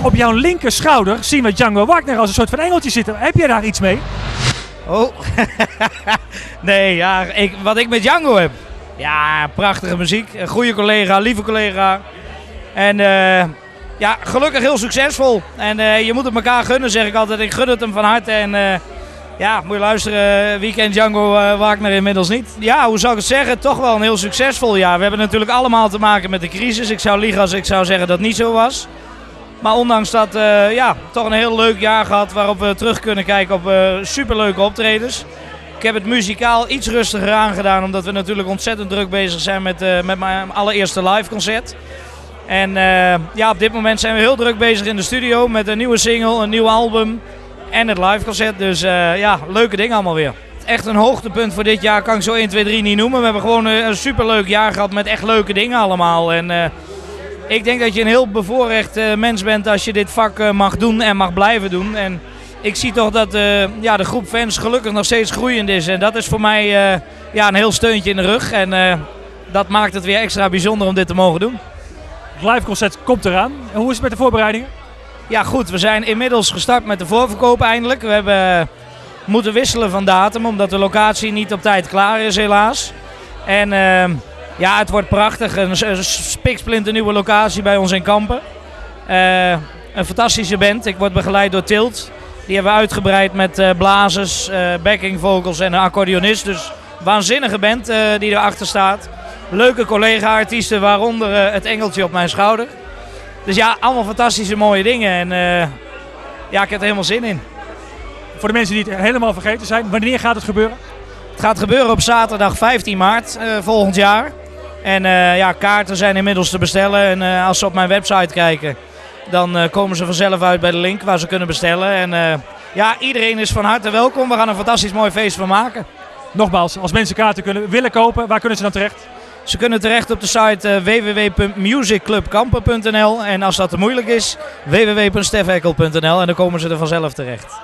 Op jouw linker schouder zien we Django Wagner als een soort van engeltje zitten. Heb jij daar iets mee? Oh, nee, ja, wat ik met Django heb. Ja, prachtige muziek, een goede collega, lieve collega. En ja, gelukkig heel succesvol. En je moet het elkaar gunnen, zeg ik altijd. Ik gun het hem van harte. En ja, moet je luisteren, wie kent Django Wagner inmiddels niet? Ja, hoe zou ik het zeggen? Toch wel een heel succesvol jaar. We hebben natuurlijk allemaal te maken met de crisis. Ik zou liegen als ik zou zeggen dat het niet zo was. Maar ondanks dat, ja, toch een heel leuk jaar gehad waarop we terug kunnen kijken op superleuke optredens. Ik heb het muzikaal iets rustiger aangedaan, omdat we natuurlijk ontzettend druk bezig zijn met mijn allereerste live concert. En ja, op dit moment zijn we heel druk bezig in de studio met een nieuwe single, een nieuw album en het live concert. Dus ja, leuke dingen allemaal weer. Echt een hoogtepunt voor dit jaar kan ik zo 1, 2, 3 niet noemen. We hebben gewoon een superleuk jaar gehad met echt leuke dingen allemaal. En ik denk dat je een heel bevoorrecht mens bent als je dit vak mag doen en mag blijven doen. En ik zie toch dat ja, de groep fans gelukkig nog steeds groeiend is. En dat is voor mij ja, een heel steuntje in de rug. En dat maakt het weer extra bijzonder om dit te mogen doen. Het live concert komt eraan. En hoe is het met de voorbereidingen? Ja goed, we zijn inmiddels gestart met de voorverkoop eindelijk. We hebben moeten wisselen van datum omdat de locatie niet op tijd klaar is helaas. En ja, het wordt prachtig. Een spiksplinternieuwe locatie bij ons in Kampen. Een fantastische band. Ik word begeleid door Tilt. Die hebben we uitgebreid met blazers, backing vocals en een accordeonist. Dus waanzinnige band die erachter staat. Leuke collega-artiesten, waaronder het engeltje op mijn schouder. Dus ja, allemaal fantastische mooie dingen. En ja, ik heb er helemaal zin in. Voor de mensen die het helemaal vergeten zijn, wanneer gaat het gebeuren? Het gaat gebeuren op zaterdag 15 maart volgend jaar. En ja, kaarten zijn inmiddels te bestellen. En als ze op mijn website kijken, dan komen ze vanzelf uit bij de link waar ze kunnen bestellen. En ja, iedereen is van harte welkom. We gaan een fantastisch mooi feest van maken. Nogmaals, als mensen kaarten willen kopen, waar kunnen ze dan terecht? Ze kunnen terecht op de site www.musicclubkampen.nl en als dat te moeilijk is, www.stefhekkel.nl en dan komen ze er vanzelf terecht.